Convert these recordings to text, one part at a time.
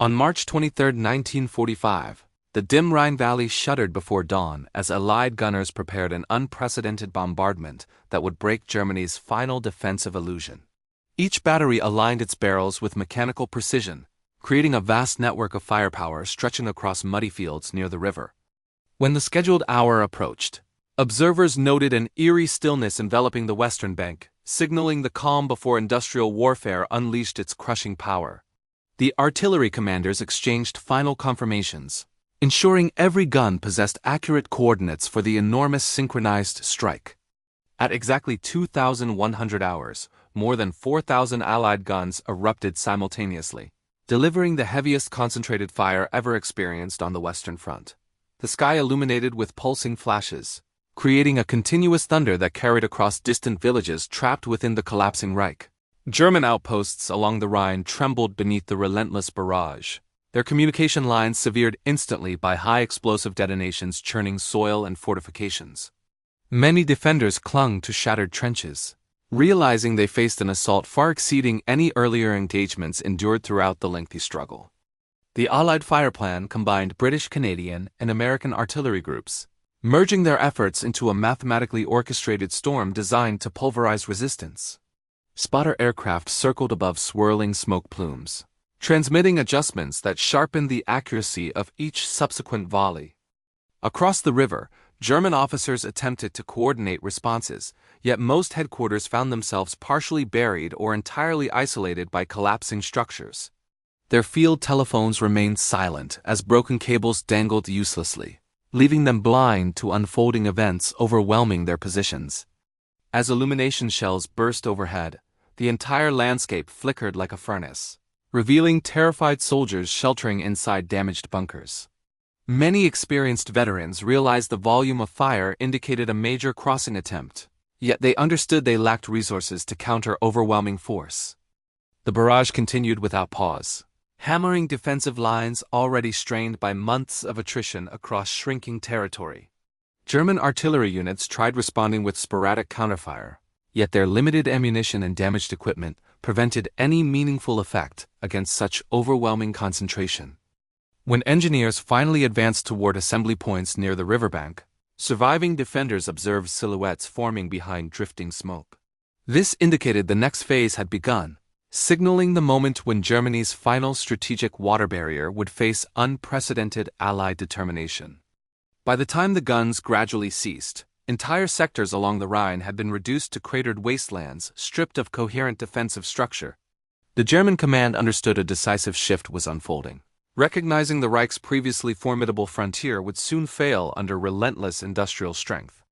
On March 23, 1945, the dim Rhine Valley shuddered before dawn as Allied gunners prepared an unprecedented bombardment that would break Germany's final defensive illusion. Each battery aligned its barrels with mechanical precision, creating a vast network of firepower stretching across muddy fields near the river. When the scheduled hour approached, observers noted an eerie stillness enveloping the western bank, signaling the calm before industrial warfare unleashed its crushing power. The artillery commanders exchanged final confirmations, ensuring every gun possessed accurate coordinates for the enormous synchronized strike. At exactly 2,100 hours, more than 4,000 Allied guns erupted simultaneously, delivering the heaviest concentrated fire ever experienced on the Western Front. The sky illuminated with pulsing flashes, creating a continuous thunder that carried across distant villages trapped within the collapsing Reich. German outposts along the Rhine trembled beneath the relentless barrage, their communication lines severed instantly by high explosive detonations churning soil and fortifications. Many defenders clung to shattered trenches, realizing they faced an assault far exceeding any earlier engagements endured throughout the lengthy struggle. The Allied fire plan combined British, Canadian, and American artillery groups, merging their efforts into a mathematically orchestrated storm designed to pulverize resistance. Spotter aircraft circled above swirling smoke plumes, transmitting adjustments that sharpened the accuracy of each subsequent volley. Across the river, German officers attempted to coordinate responses, yet most headquarters found themselves partially buried or entirely isolated by collapsing structures. Their field telephones remained silent as broken cables dangled uselessly, leaving them blind to unfolding events overwhelming their positions. As illumination shells burst overhead, the entire landscape flickered like a furnace, revealing terrified soldiers sheltering inside damaged bunkers. Many experienced veterans realized the volume of fire indicated a major crossing attempt, yet they understood they lacked resources to counter overwhelming force. The barrage continued without pause, hammering defensive lines already strained by months of attrition across shrinking territory. German artillery units tried responding with sporadic counterfire, yet their limited ammunition and damaged equipment prevented any meaningful effect against such overwhelming concentration. When engineers finally advanced toward assembly points near the riverbank, surviving defenders observed silhouettes forming behind drifting smoke. This indicated the next phase had begun, signaling the moment when Germany's final strategic water barrier would face unprecedented Allied determination. By the time the guns gradually ceased, entire sectors along the Rhine had been reduced to cratered wastelands stripped of coherent defensive structure. The German command understood a decisive shift was unfolding, recognizing the Reich's previously formidable frontier would soon fail under relentless industrial strength.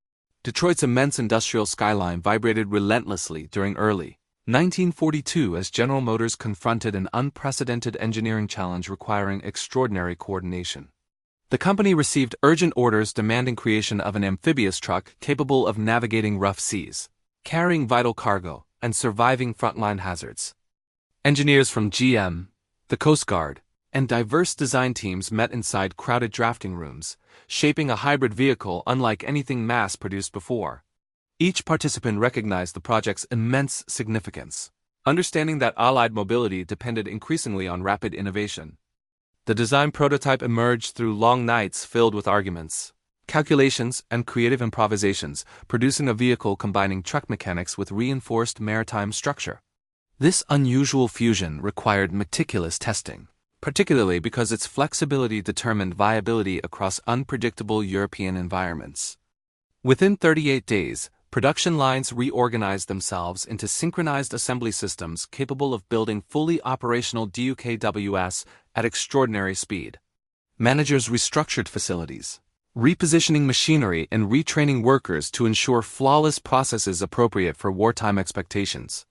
Detroit's immense industrial skyline vibrated relentlessly during early 1942 as General Motors confronted an unprecedented engineering challenge requiring extraordinary coordination. The company received urgent orders demanding creation of an amphibious truck capable of navigating rough seas, carrying vital cargo, and surviving frontline hazards. Engineers from GM, the Coast Guard, and diverse design teams met inside crowded drafting rooms, shaping a hybrid vehicle unlike anything mass-produced before. Each participant recognized the project's immense significance, understanding that Allied mobility depended increasingly on rapid innovation. The design prototype emerged through long nights filled with arguments, calculations, and creative improvisations, producing a vehicle combining truck mechanics with reinforced maritime structure. This unusual fusion required meticulous testing, particularly because its flexibility determined viability across unpredictable European environments. Within 38 days, production lines reorganized themselves into synchronized assembly systems capable of building fully operational DUKWs at extraordinary speed. Managers restructured facilities, repositioning machinery and retraining workers to ensure flawless processes appropriate for wartime expectations.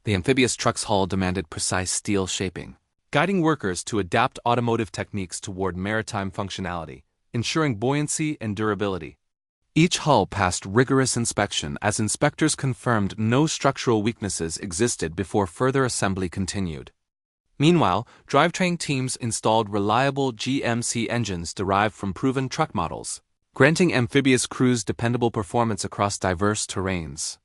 The amphibious truck's hull demanded precise steel shaping, guiding workers to adapt automotive techniques toward maritime functionality, ensuring buoyancy and durability. Each hull passed rigorous inspection as inspectors confirmed no structural weaknesses existed before further assembly continued. Meanwhile, drivetrain teams installed reliable GMC engines derived from proven truck models, granting amphibious crews dependable performance across diverse terrains.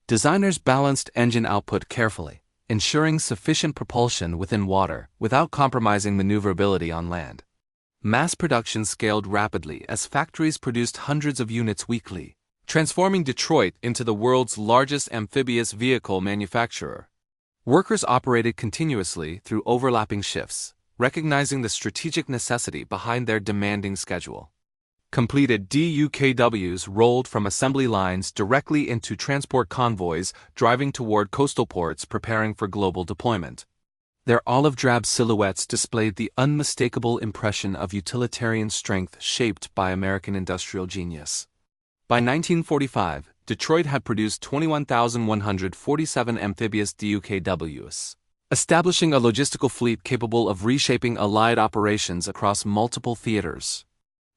Designers balanced engine output carefully, ensuring sufficient propulsion within water without compromising maneuverability on land. Mass production scaled rapidly as factories produced hundreds of units weekly, transforming Detroit into the world's largest amphibious vehicle manufacturer. Workers operated continuously through overlapping shifts, recognizing the strategic necessity behind their demanding schedule. Completed DUKWs rolled from assembly lines directly into transport convoys driving toward coastal ports preparing for global deployment. Their olive-drab silhouettes displayed the unmistakable impression of utilitarian strength shaped by American industrial genius. By 1945, Detroit had produced 21,147 amphibious DUKWs, establishing a logistical fleet capable of reshaping Allied operations across multiple theaters.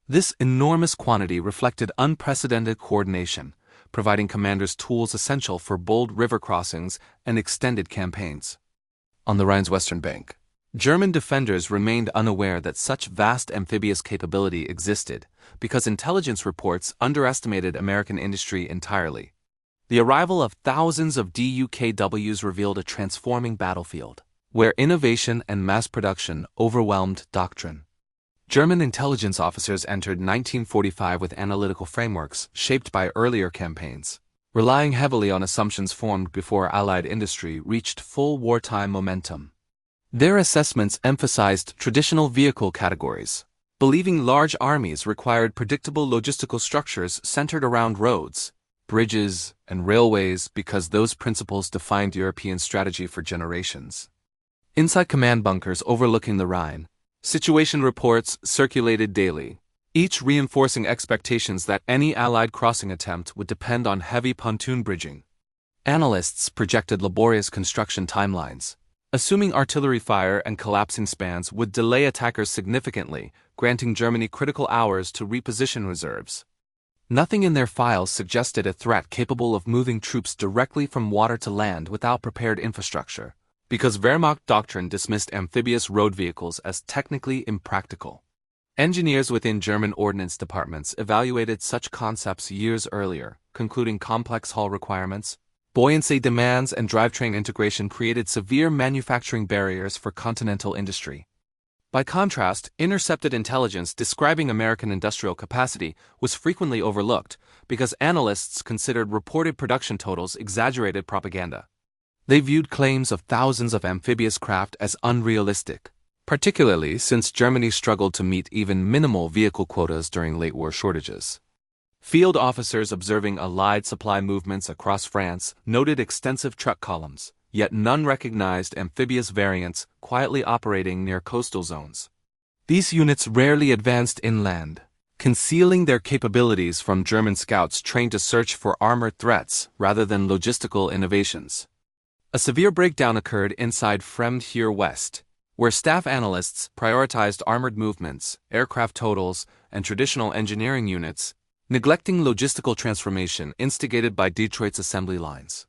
This enormous quantity reflected unprecedented coordination, providing commanders tools essential for bold river crossings and extended campaigns. On the Rhine's western bank, German defenders remained unaware that such vast amphibious capability existed because intelligence reports underestimated American industry entirely. The arrival of thousands of DUKWs revealed a transforming battlefield, where innovation and mass production overwhelmed doctrine. German intelligence officers entered 1945 with analytical frameworks shaped by earlier campaigns, relying heavily on assumptions formed before Allied industry reached full wartime momentum. Their assessments emphasized traditional vehicle categories, believing large armies required predictable logistical structures centered around roads, bridges, and railways because those principles defined European strategy for generations. Inside command bunkers overlooking the Rhine, situation reports circulated daily, each reinforcing expectations that any Allied crossing attempt would depend on heavy pontoon bridging. Analysts projected laborious construction timelines, assuming artillery fire and collapsing spans would delay attackers significantly, granting Germany critical hours to reposition reserves. Nothing in their files suggested a threat capable of moving troops directly from water to land without prepared infrastructure, because Wehrmacht doctrine dismissed amphibious road vehicles as technically impractical. Engineers within German ordnance departments evaluated such concepts years earlier, concluding complex hull requirements, buoyancy demands, and drivetrain integration created severe manufacturing barriers for continental industry. By contrast, intercepted intelligence describing American industrial capacity was frequently overlooked because analysts considered reported production totals exaggerated propaganda. They viewed claims of thousands of amphibious craft as unrealistic, particularly since Germany struggled to meet even minimal vehicle quotas during late war shortages. Field officers observing Allied supply movements across France noted extensive truck columns, yet none recognized amphibious variants quietly operating near coastal zones. These units rarely advanced inland, concealing their capabilities from German scouts trained to search for armored threats rather than logistical innovations. A severe breakdown occurred inside Fremd West, where staff analysts prioritized armored movements, aircraft totals, and traditional engineering units, neglecting logistical transformation instigated by Detroit's assembly lines.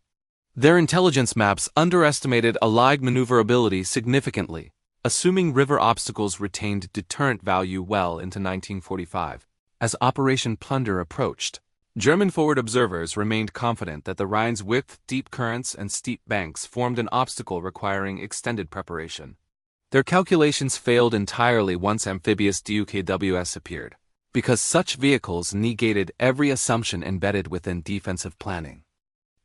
Their intelligence maps underestimated Allied maneuverability significantly, assuming river obstacles retained deterrent value well into 1945. As Operation Plunder approached, German forward observers remained confident that the Rhine's width, deep currents, and steep banks formed an obstacle requiring extended preparation. Their calculations failed entirely once amphibious DUKWs appeared, because such vehicles negated every assumption embedded within defensive planning.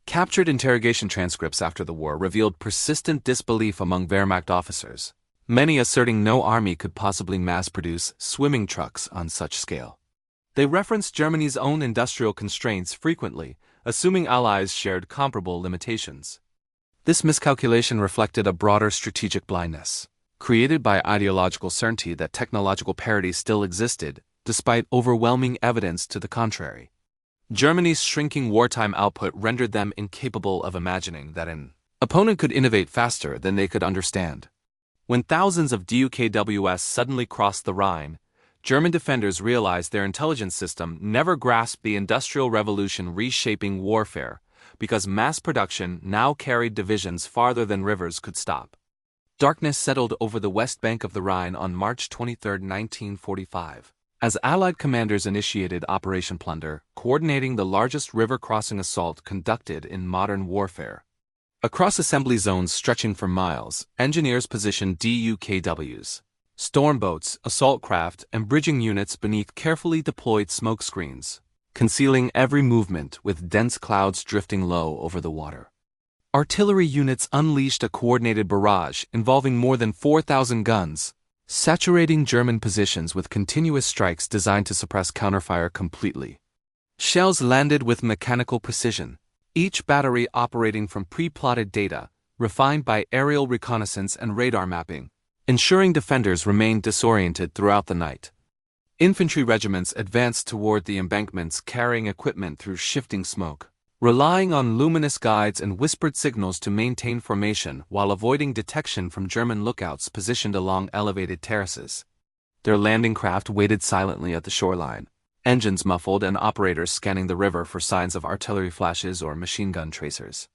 Captured interrogation transcripts after the war revealed persistent disbelief among Wehrmacht officers, many asserting no army could possibly mass-produce swimming trucks on such scale. They referenced Germany's own industrial constraints frequently, assuming allies shared comparable limitations. This miscalculation reflected a broader strategic blindness, created by ideological certainty that technological parity still existed, despite overwhelming evidence to the contrary. Germany's shrinking wartime output rendered them incapable of imagining that an opponent could innovate faster than they could understand. When thousands of DUKWs suddenly crossed the Rhine, German defenders realized their intelligence system never grasped the Industrial Revolution reshaping warfare, because mass production now carried divisions farther than rivers could stop. Darkness settled over the west bank of the Rhine on March 23, 1945, as Allied commanders initiated Operation Plunder, coordinating the largest river-crossing assault conducted in modern warfare. Across assembly zones stretching for miles, engineers positioned DUKWs, storm boats, assault craft, and bridging units beneath carefully deployed smoke screens, concealing every movement with dense clouds drifting low over the water. Artillery units unleashed a coordinated barrage involving more than 4,000 guns, saturating German positions with continuous strikes designed to suppress counterfire completely. Shells landed with mechanical precision, each battery operating from pre-plotted data, refined by aerial reconnaissance and radar mapping, ensuring defenders remained disoriented throughout the night. Infantry regiments advanced toward the embankments carrying equipment through shifting smoke, relying on luminous guides and whispered signals to maintain formation while avoiding detection from German lookouts positioned along elevated terraces. Their landing craft waited silently at the shoreline, engines muffled and operators scanning the river for signs of artillery flashes or machine gun tracers.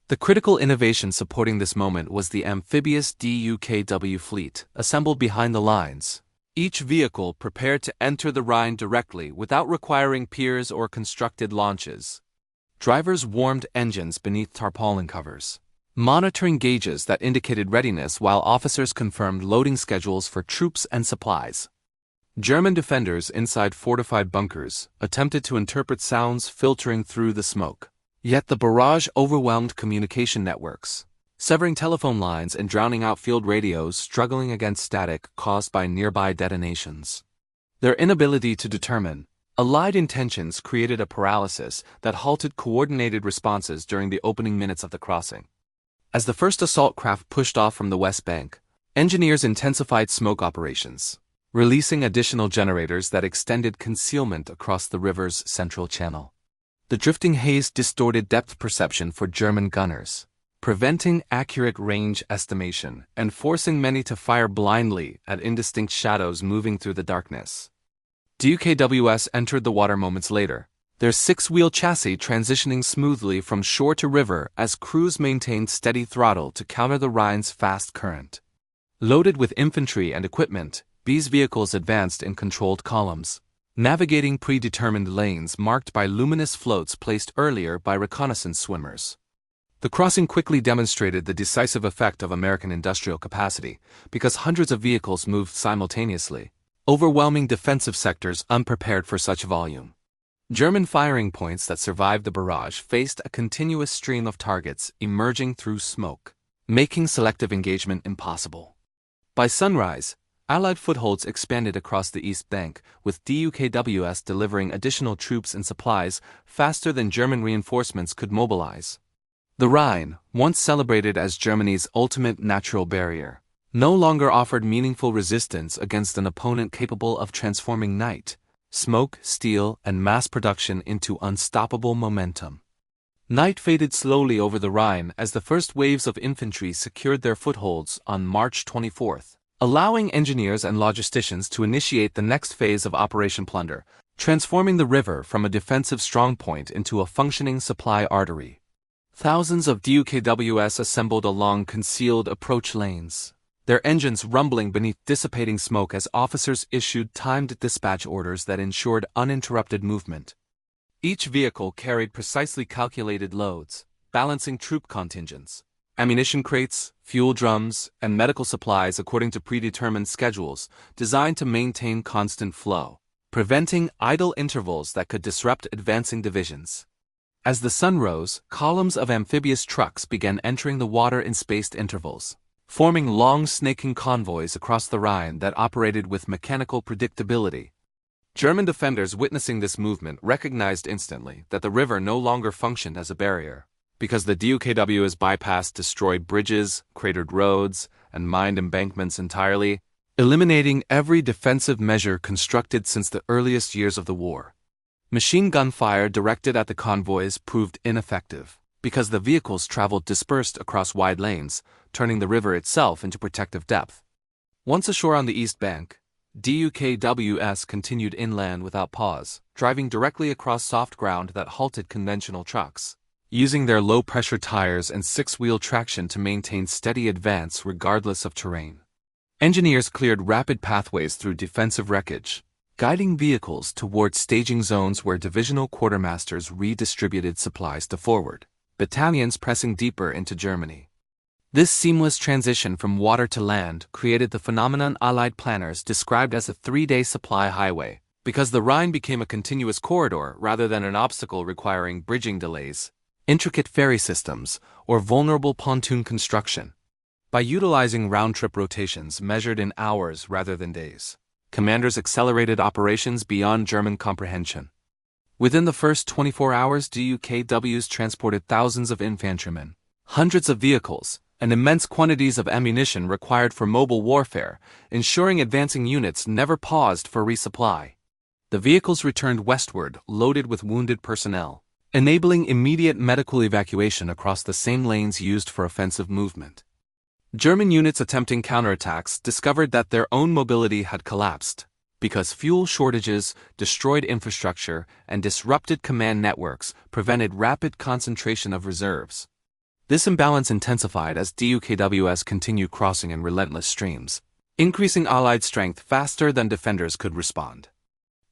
The critical innovation supporting this moment was the Amphibious DUKW fleet, assembled behind the lines, each vehicle prepared to enter the Rhine directly without requiring piers or constructed launches. Drivers warmed engines beneath tarpaulin covers, monitoring gauges that indicated readiness while officers confirmed loading schedules for troops and supplies. German defenders inside fortified bunkers attempted to interpret sounds filtering through the smoke. Yet the barrage overwhelmed communication networks, severing telephone lines and drowning out field radios struggling against static caused by nearby detonations. Their inability to determine Allied intentions created a paralysis that halted coordinated responses during the opening minutes of the crossing. As the first assault craft pushed off from the West Bank, engineers intensified smoke operations, releasing additional generators that extended concealment across the river's central channel. The drifting haze distorted depth perception for German gunners, preventing accurate range estimation and forcing many to fire blindly at indistinct shadows moving through the darkness. DUKWs entered the water moments later, their six-wheel chassis transitioning smoothly from shore to river as crews maintained steady throttle to counter the Rhine's fast current. Loaded with infantry and equipment, these vehicles advanced in controlled columns, navigating predetermined lanes marked by luminous floats placed earlier by reconnaissance swimmers. The crossing quickly demonstrated the decisive effect of American industrial capacity, because hundreds of vehicles moved simultaneously, overwhelming defensive sectors unprepared for such volume. German firing points that survived the barrage faced a continuous stream of targets emerging through smoke, making selective engagement impossible. By sunrise, Allied footholds expanded across the East Bank, with DUKWs delivering additional troops and supplies faster than German reinforcements could mobilize. The Rhine, once celebrated as Germany's ultimate natural barrier, no longer offered meaningful resistance against an opponent capable of transforming night, smoke, steel, and mass production into unstoppable momentum. Night faded slowly over the Rhine as the first waves of infantry secured their footholds on March 24th, allowing engineers and logisticians to initiate the next phase of Operation Plunder, transforming the river from a defensive strongpoint into a functioning supply artery. Thousands of DUKWs assembled along concealed approach lanes, their engines rumbling beneath dissipating smoke as officers issued timed dispatch orders that ensured uninterrupted movement. Each vehicle carried precisely calculated loads, balancing troop contingents, ammunition crates, fuel drums, and medical supplies according to predetermined schedules designed to maintain constant flow, preventing idle intervals that could disrupt advancing divisions. As the sun rose, columns of amphibious trucks began entering the water in spaced intervals, forming long snaking convoys across the Rhine that operated with mechanical predictability. German defenders witnessing this movement recognized instantly that the river no longer functioned as a barrier, because the DUKW's bypassed destroyed bridges, cratered roads, and mined embankments entirely, eliminating every defensive measure constructed since the earliest years of the war. Machine gun fire directed at the convoys proved ineffective, because the vehicles traveled dispersed across wide lanes, turning the river itself into protective depth. Once ashore on the East Bank, DUKWs continued inland without pause, driving directly across soft ground that halted conventional trucks, using their low-pressure tires and six-wheel traction to maintain steady advance regardless of terrain. Engineers cleared rapid pathways through defensive wreckage, guiding vehicles toward staging zones where divisional quartermasters redistributed supplies to forward, battalions pressing deeper into Germany. This seamless transition from water to land created the phenomenon Allied planners described as a 3-day supply highway, because the Rhine became a continuous corridor rather than an obstacle requiring bridging delays, intricate ferry systems, or vulnerable pontoon construction. By utilizing round-trip rotations measured in hours rather than days, commanders accelerated operations beyond German comprehension. Within the first 24 hours, DUKWs transported thousands of infantrymen, hundreds of vehicles, and immense quantities of ammunition required for mobile warfare, ensuring advancing units never paused for resupply. The vehicles returned westward loaded with wounded personnel, enabling immediate medical evacuation across the same lanes used for offensive movement. German units attempting counterattacks discovered that their own mobility had collapsed, because fuel shortages, destroyed infrastructure, and disrupted command networks prevented rapid concentration of reserves. This imbalance intensified as DUKWs continued crossing in relentless streams, increasing Allied strength faster than defenders could respond.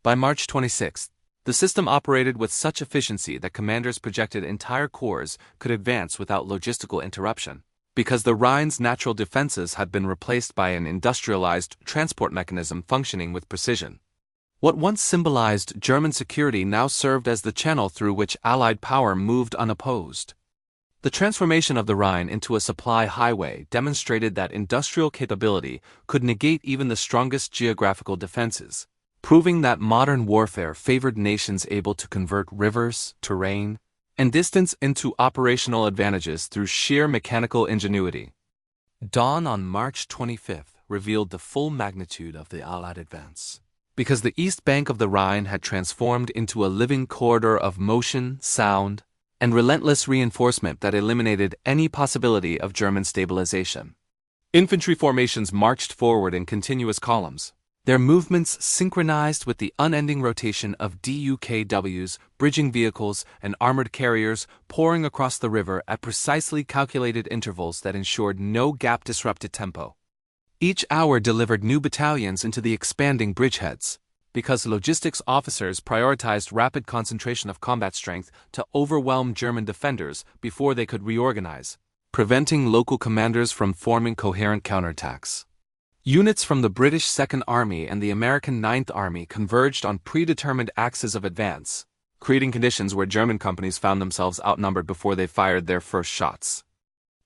By March 26, the system operated with such efficiency that commanders projected entire corps could advance without logistical interruption, because the Rhine's natural defenses had been replaced by an industrialized transport mechanism functioning with precision. What once symbolized German security now served as the channel through which Allied power moved unopposed. The transformation of the Rhine into a supply highway demonstrated that industrial capability could negate even the strongest geographical defenses, proving that modern warfare favored nations able to convert rivers, terrain, and distance into operational advantages through sheer mechanical ingenuity. Dawn on March 25 revealed the full magnitude of the Allied advance, because the east bank of the Rhine had transformed into a living corridor of motion, sound, and relentless reinforcement that eliminated any possibility of German stabilization. Infantry formations marched forward in continuous columns, their movements synchronized with the unending rotation of DUKWs, bridging vehicles, and armored carriers pouring across the river at precisely calculated intervals that ensured no gap-disrupted tempo. Each hour delivered new battalions into the expanding bridgeheads, because logistics officers prioritized rapid concentration of combat strength to overwhelm German defenders before they could reorganize, preventing local commanders from forming coherent counterattacks. Units from the British Second Army and the American Ninth Army converged on predetermined axes of advance, creating conditions where German companies found themselves outnumbered before they fired their first shots.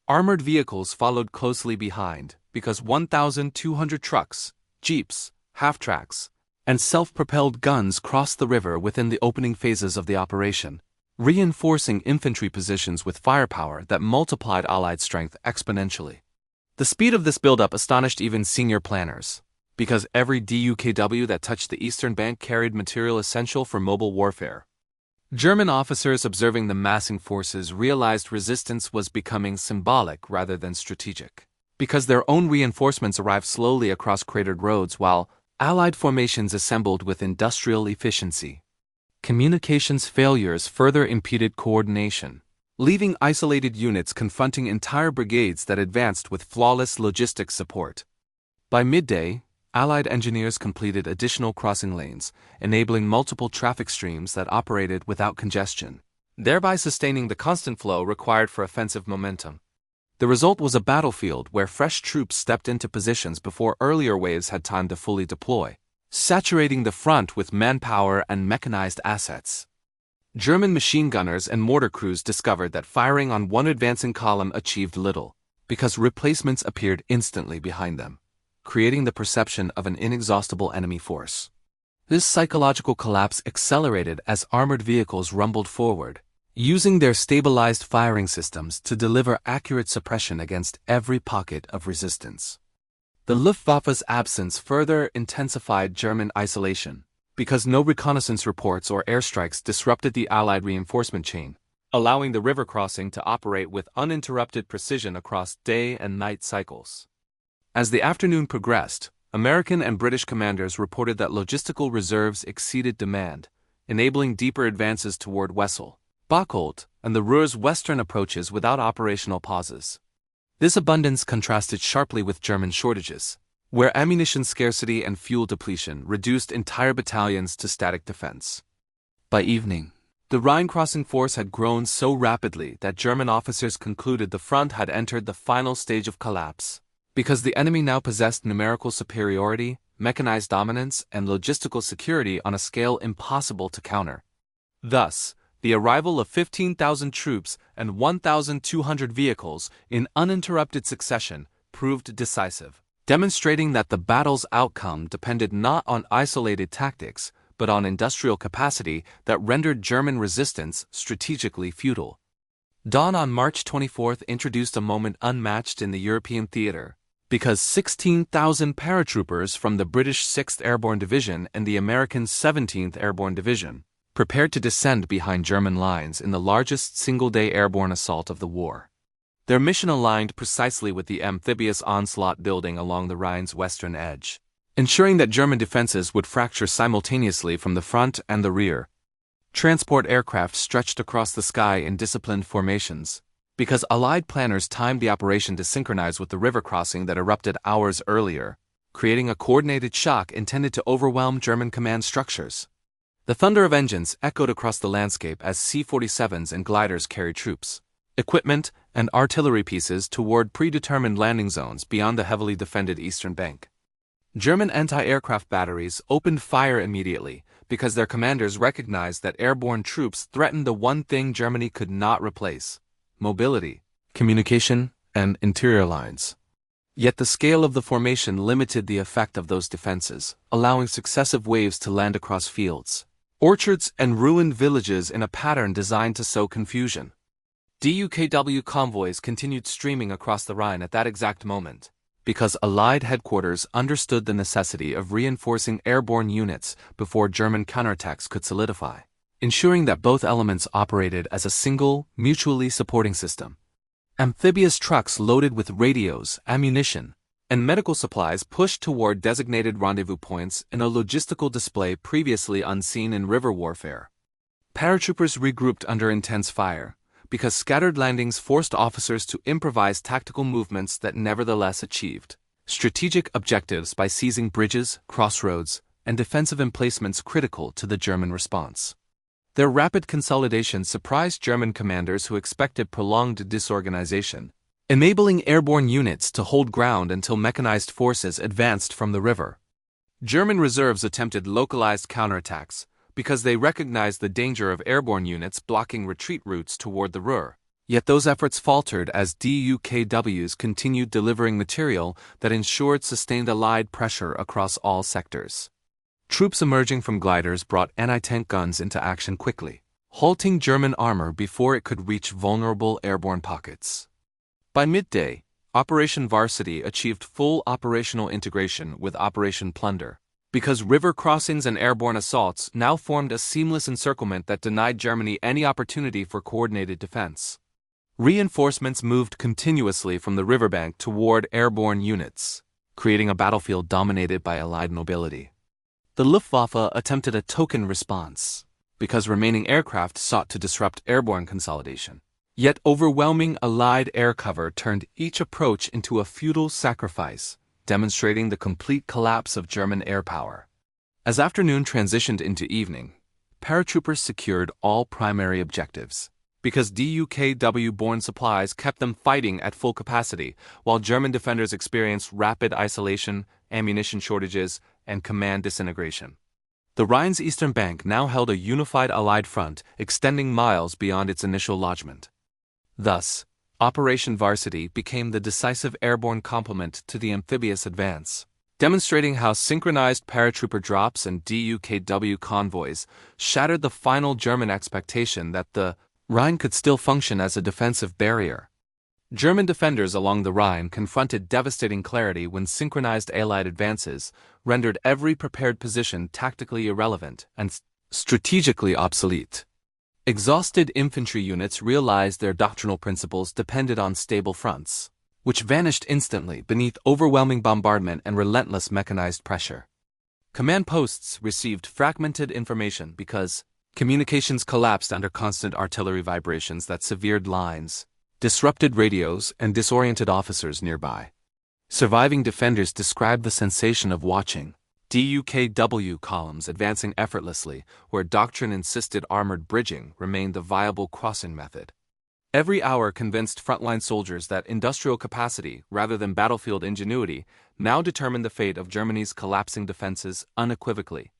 Armored vehicles followed closely behind, because 1,200 trucks, jeeps, half-tracks, and self-propelled guns crossed the river within the opening phases of the operation, reinforcing infantry positions with firepower that multiplied Allied strength exponentially. The speed of this buildup astonished even senior planners, because every DUKW that touched the eastern bank carried material essential for mobile warfare. German officers observing the massing forces realized resistance was becoming symbolic rather than strategic, because their own reinforcements arrived slowly across cratered roads while Allied formations assembled with industrial efficiency. Communications failures further impeded coordination, leaving isolated units confronting entire brigades that advanced with flawless logistics support. By midday, Allied engineers completed additional crossing lanes, enabling multiple traffic streams that operated without congestion, thereby sustaining the constant flow required for offensive momentum. The result was a battlefield where fresh troops stepped into positions before earlier waves had time to fully deploy, saturating the front with manpower and mechanized assets. German machine gunners and mortar crews discovered that firing on one advancing column achieved little, because replacements appeared instantly behind them, creating the perception of an inexhaustible enemy force. This psychological collapse accelerated as armored vehicles rumbled forward, using their stabilized firing systems to deliver accurate suppression against every pocket of resistance. The Luftwaffe's absence further intensified German isolation, because no reconnaissance reports or airstrikes disrupted the Allied reinforcement chain, allowing the river crossing to operate with uninterrupted precision across day and night cycles. As the afternoon progressed, American and British commanders reported that logistical reserves exceeded demand, enabling deeper advances toward Wesel, Bocholt, and the Ruhr's western approaches without operational pauses. This abundance contrasted sharply with German shortages, where ammunition scarcity and fuel depletion reduced entire battalions to static defense. By evening, The Rhine crossing force had grown so rapidly that German officers concluded the front had entered the final stage of collapse. Because the enemy now possessed numerical superiority, mechanized dominance, and logistical security on a scale impossible to counter. Thus, the arrival of 15,000 troops and 1,200 vehicles in uninterrupted succession proved decisive, demonstrating that the battle's outcome depended not on isolated tactics, but on industrial capacity that rendered German resistance strategically futile. Dawn on March 24 introduced a moment unmatched in the European theater, because 16,000 paratroopers from the British 6th Airborne Division and the American 17th Airborne Division prepared to descend behind German lines in the largest single-day airborne assault of the war. Their mission aligned precisely with the amphibious onslaught building along the Rhine's western edge, ensuring that German defenses would fracture simultaneously from the front and the rear. Transport aircraft stretched across the sky in disciplined formations, because Allied planners timed the operation to synchronize with the river crossing that erupted hours earlier, creating a coordinated shock intended to overwhelm German command structures. The thunder of engines echoed across the landscape as C-47s and gliders carried troops, equipment, and artillery pieces toward predetermined landing zones beyond the heavily defended eastern bank. German anti-aircraft batteries opened fire immediately because their commanders recognized that airborne troops threatened the one thing Germany could not replace: mobility, communication, and interior lines. Yet the scale of the formation limited the effect of those defenses, allowing successive waves to land across fields, orchards, and ruined villages in a pattern designed to sow confusion. DUKW convoys continued streaming across the Rhine at that exact moment, because Allied headquarters understood the necessity of reinforcing airborne units before German counterattacks could solidify, ensuring that both elements operated as a single, mutually supporting system. Amphibious trucks loaded with radios, ammunition, and medical supplies pushed toward designated rendezvous points in a logistical display previously unseen in river warfare. Paratroopers regrouped under intense fire, because scattered landings forced officers to improvise tactical movements that nevertheless achieved strategic objectives by seizing bridges, crossroads, and defensive emplacements critical to the German response. Their rapid consolidation surprised German commanders who expected prolonged disorganization, enabling airborne units to hold ground until mechanized forces advanced from the river. German reserves attempted localized counterattacks, because they recognized the danger of airborne units blocking retreat routes toward the Ruhr. Yet those efforts faltered as DUKWs continued delivering material that ensured sustained Allied pressure across all sectors. Troops emerging from gliders brought anti-tank guns into action quickly, halting German armor before it could reach vulnerable airborne pockets. By midday, Operation Varsity achieved full operational integration with Operation Plunder, because river crossings and airborne assaults now formed a seamless encirclement that denied Germany any opportunity for coordinated defense. Reinforcements moved continuously from the riverbank toward airborne units, creating a battlefield dominated by Allied mobility. The Luftwaffe attempted a token response, because remaining aircraft sought to disrupt airborne consolidation. Yet overwhelming Allied air cover turned each approach into a futile sacrifice, demonstrating the complete collapse of German air power. As afternoon transitioned into evening, paratroopers secured all primary objectives, because DUKW-borne supplies kept them fighting at full capacity, while German defenders experienced rapid isolation, ammunition shortages, and command disintegration. The Rhine's eastern bank now held a unified Allied front extending miles beyond its initial lodgment. Thus, Operation Varsity became the decisive airborne complement to the amphibious advance, demonstrating how synchronized paratrooper drops and DUKW convoys shattered the final German expectation that the Rhine could still function as a defensive barrier. German defenders along the Rhine confronted devastating clarity when synchronized Allied advances rendered every prepared position tactically irrelevant and strategically obsolete. Exhausted infantry units realized their doctrinal principles depended on stable fronts, which vanished instantly beneath overwhelming bombardment and relentless mechanized pressure. Command posts received fragmented information because communications collapsed under constant artillery vibrations that severed lines, disrupted radios, and disoriented officers nearby. Surviving defenders described the sensation of watching DUKW columns advancing effortlessly, where doctrine insisted armored bridging remained the viable crossing method. Every hour convinced frontline soldiers that industrial capacity, rather than battlefield ingenuity, now determined the fate of Germany's collapsing defenses unequivocally.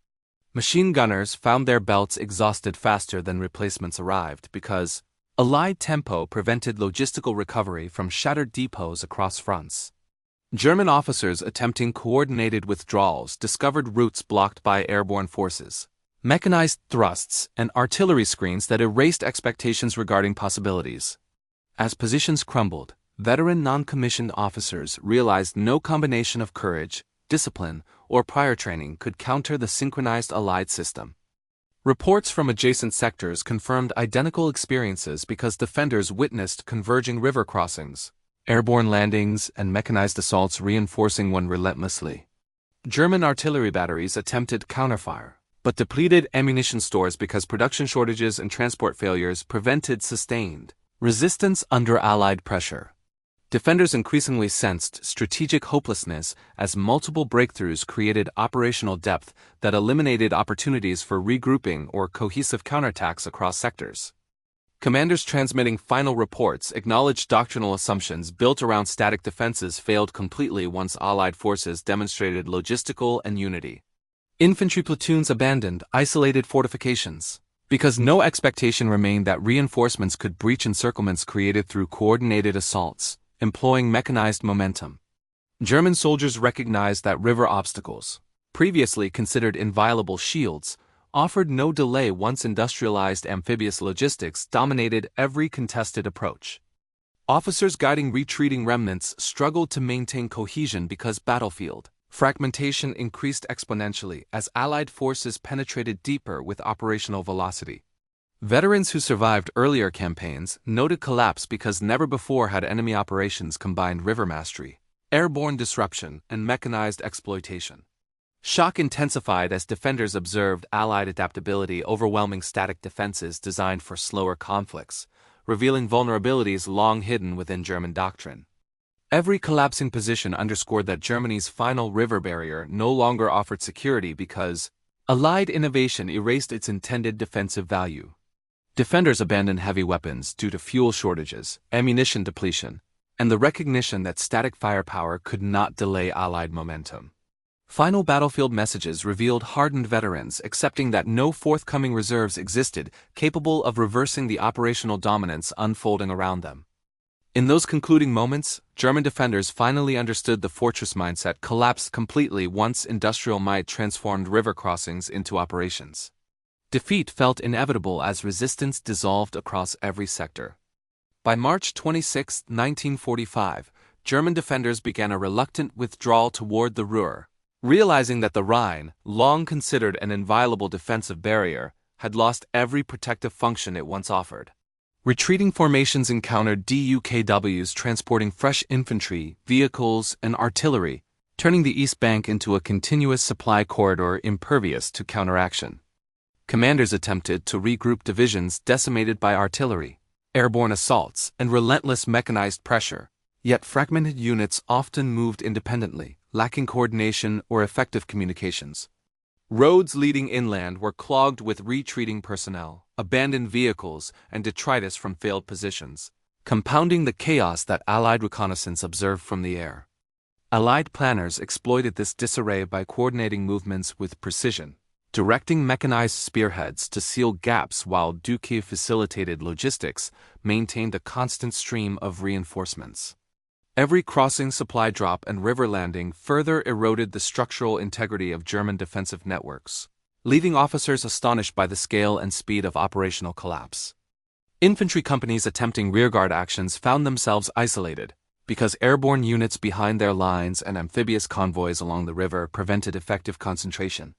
Machine gunners found their belts exhausted faster than replacements arrived because Allied tempo prevented logistical recovery from shattered depots across fronts. German officers attempting coordinated withdrawals discovered routes blocked by airborne forces, mechanized thrusts, and artillery screens that erased expectations regarding possibilities. As positions crumbled, veteran non-commissioned officers realized no combination of courage, discipline, or prior training could counter the synchronized Allied system. Reports from adjacent sectors confirmed identical experiences because defenders witnessed converging river crossings, airborne landings, and mechanized assaults reinforcing one relentlessly. German artillery batteries attempted counterfire, but depleted ammunition stores because production shortages and transport failures prevented sustained resistance under Allied pressure. Defenders increasingly sensed strategic hopelessness as multiple breakthroughs created operational depth that eliminated opportunities for regrouping or cohesive counterattacks across sectors. Commanders transmitting final reports acknowledged doctrinal assumptions built around static defenses failed completely once Allied forces demonstrated logistical and unity. Infantry platoons abandoned isolated fortifications because no expectation remained that reinforcements could breach encirclements created through coordinated assaults, employing mechanized momentum. German soldiers recognized that river obstacles, previously considered inviolable shields, offered no delay once industrialized amphibious logistics dominated every contested approach. Officers guiding retreating remnants struggled to maintain cohesion because battlefield fragmentation increased exponentially as Allied forces penetrated deeper with operational velocity. Veterans who survived earlier campaigns noted collapse because never before had enemy operations combined river mastery, airborne disruption, and mechanized exploitation. Shock intensified as defenders observed Allied adaptability overwhelming static defenses designed for slower conflicts, revealing vulnerabilities long hidden within German doctrine. Every collapsing position underscored that Germany's final river barrier no longer offered security because Allied innovation erased its intended defensive value. Defenders abandoned heavy weapons due to fuel shortages, ammunition depletion, and the recognition that static firepower could not delay Allied momentum. Final battlefield messages revealed hardened veterans accepting that no forthcoming reserves existed capable of reversing the operational dominance unfolding around them. In those concluding moments, German defenders finally understood the fortress mindset collapsed completely once industrial might transformed river crossings into operations. Defeat felt inevitable as resistance dissolved across every sector. By March 26, 1945, German defenders began a reluctant withdrawal toward the Ruhr, realizing that the Rhine, long considered an inviolable defensive barrier, had lost every protective function it once offered. Retreating formations encountered DUKWs transporting fresh infantry, vehicles, and artillery, turning the East Bank into a continuous supply corridor impervious to counteraction. Commanders attempted to regroup divisions decimated by artillery, airborne assaults, and relentless mechanized pressure, yet fragmented units often moved independently, lacking coordination or effective communications. Roads leading inland were clogged with retreating personnel, abandoned vehicles, and detritus from failed positions, compounding the chaos that Allied reconnaissance observed from the air. Allied planners exploited this disarray by coordinating movements with precision, directing mechanized spearheads to seal gaps while DUKW facilitated logistics, maintained a constant stream of reinforcements. Every crossing, supply drop, and river landing further eroded the structural integrity of German defensive networks, leaving officers astonished by the scale and speed of operational collapse. Infantry companies attempting rearguard actions found themselves isolated, because airborne units behind their lines and amphibious convoys along the river prevented effective concentration.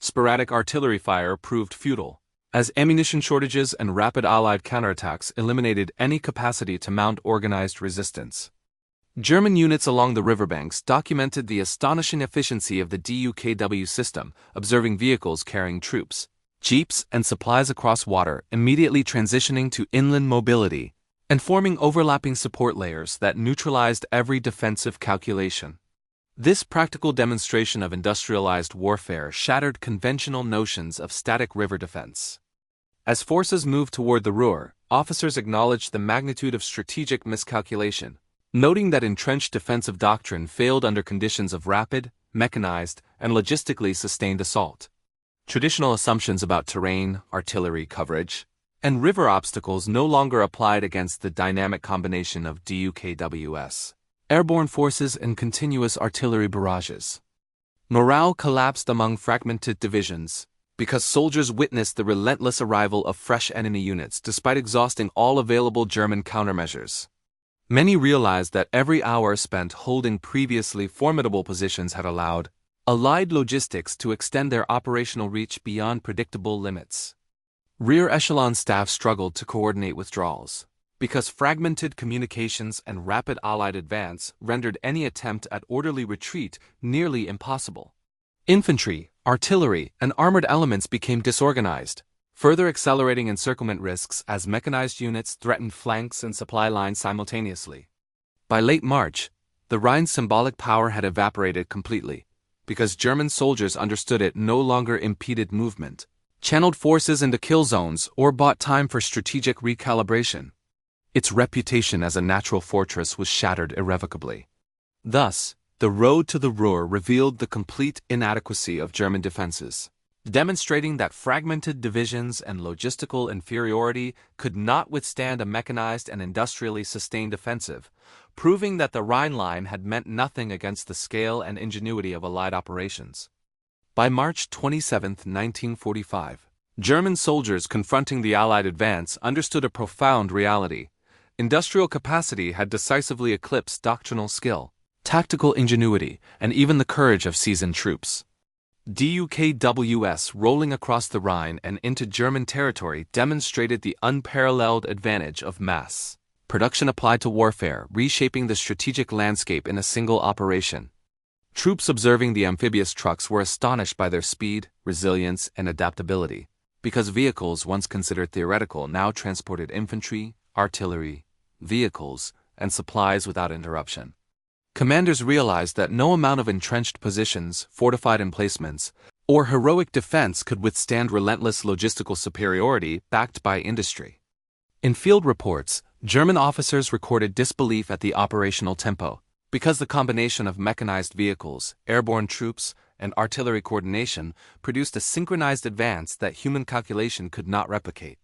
Sporadic artillery fire proved futile, as ammunition shortages and rapid Allied counterattacks eliminated any capacity to mount organized resistance. German units along the riverbanks documented the astonishing efficiency of the DUKW system, observing vehicles carrying troops, jeeps, and supplies across water immediately transitioning to inland mobility and forming overlapping support layers that neutralized every defensive calculation. This practical demonstration of industrialized warfare shattered conventional notions of static river defense. As forces moved toward the Ruhr, officers acknowledged the magnitude of strategic miscalculation, noting that entrenched defensive doctrine failed under conditions of rapid, mechanized, and logistically sustained assault. Traditional assumptions about terrain, artillery coverage, and river obstacles no longer applied against the dynamic combination of DUKWs, airborne forces, and continuous artillery barrages. Morale collapsed among fragmented divisions, because soldiers witnessed the relentless arrival of fresh enemy units despite exhausting all available German countermeasures. Many realized that every hour spent holding previously formidable positions had allowed Allied logistics to extend their operational reach beyond predictable limits. Rear echelon staff struggled to coordinate withdrawals, because fragmented communications and rapid Allied advance rendered any attempt at orderly retreat nearly impossible. Infantry, artillery, and armored elements became disorganized, further accelerating encirclement risks as mechanized units threatened flanks and supply lines simultaneously. By late March, the Rhine's symbolic power had evaporated completely, because German soldiers understood it no longer impeded movement, channeled forces into kill zones, or bought time for strategic recalibration. Its reputation as a natural fortress was shattered irrevocably. Thus, the road to the Ruhr revealed the complete inadequacy of German defenses, demonstrating that fragmented divisions and logistical inferiority could not withstand a mechanized and industrially sustained offensive, proving that the Rhine Line had meant nothing against the scale and ingenuity of Allied operations. By March 27, 1945, German soldiers confronting the Allied advance understood a profound reality. Industrial capacity had decisively eclipsed doctrinal skill, tactical ingenuity, and even the courage of seasoned troops. DUKWs rolling across the Rhine and into German territory demonstrated the unparalleled advantage of mass production applied to warfare, reshaping the strategic landscape in a single operation. Troops observing the amphibious trucks were astonished by their speed, resilience, and adaptability, because vehicles once considered theoretical now transported infantry, artillery, vehicles, and supplies without interruption. Commanders realized that no amount of entrenched positions, fortified emplacements, or heroic defense could withstand relentless logistical superiority backed by industry. In field reports, German officers recorded disbelief at the operational tempo, because the combination of mechanized vehicles, airborne troops, and artillery coordination produced a synchronized advance that human calculation could not replicate.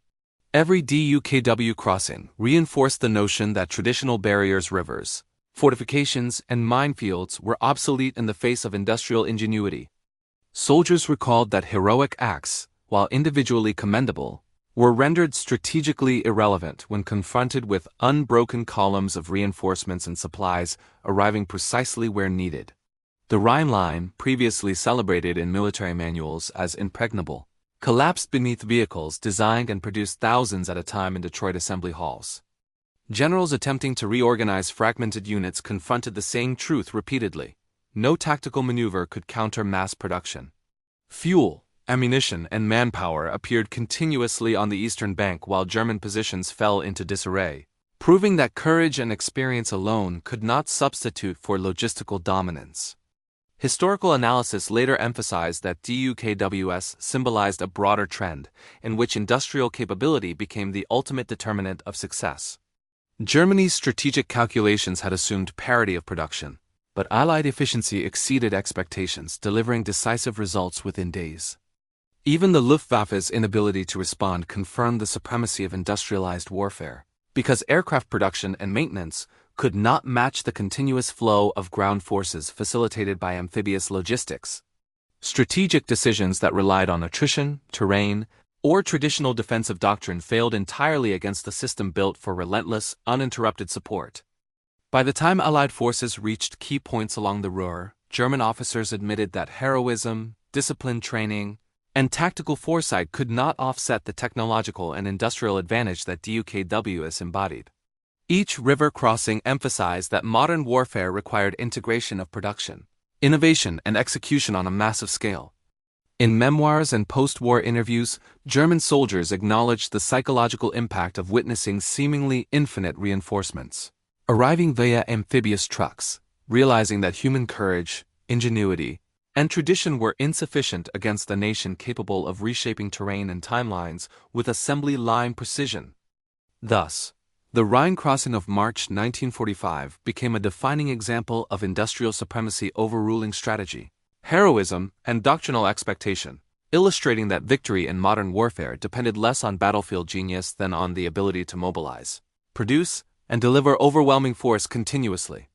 Every DUKW crossing reinforced the notion that traditional barriers, rivers, fortifications, and minefields were obsolete in the face of industrial ingenuity. Soldiers recalled that heroic acts, while individually commendable, were rendered strategically irrelevant when confronted with unbroken columns of reinforcements and supplies arriving precisely where needed. The Rhine Line, previously celebrated in military manuals as impregnable, collapsed beneath vehicles designed and produced thousands at a time in Detroit assembly halls. Generals attempting to reorganize fragmented units confronted the same truth repeatedly. No tactical maneuver could counter mass production. Fuel, ammunition, and manpower appeared continuously on the eastern bank while German positions fell into disarray, proving that courage and experience alone could not substitute for logistical dominance. Historical analysis later emphasized that DUKWs symbolized a broader trend, in which industrial capability became the ultimate determinant of success. Germany's strategic calculations had assumed parity of production, but Allied efficiency exceeded expectations, delivering decisive results within days. Even the Luftwaffe's inability to respond confirmed the supremacy of industrialized warfare, because aircraft production and maintenance could not match the continuous flow of ground forces facilitated by amphibious logistics. Strategic decisions that relied on attrition, terrain, or traditional defensive doctrine failed entirely against a system built for relentless, uninterrupted support. By the time Allied forces reached key points along the Ruhr, German officers admitted that heroism, disciplined training, and tactical foresight could not offset the technological and industrial advantage that DUKWs embodied. Each river crossing emphasized that modern warfare required integration of production, innovation, and execution on a massive scale. In memoirs and post-war interviews, German soldiers acknowledged the psychological impact of witnessing seemingly infinite reinforcements arriving via amphibious trucks, realizing that human courage, ingenuity, and tradition were insufficient against a nation capable of reshaping terrain and timelines with assembly line precision. Thus, the Rhine crossing of March 1945 became a defining example of industrial supremacy overruling strategy, heroism, and doctrinal expectation, illustrating that victory in modern warfare depended less on battlefield genius than on the ability to mobilize, produce, and deliver overwhelming force continuously.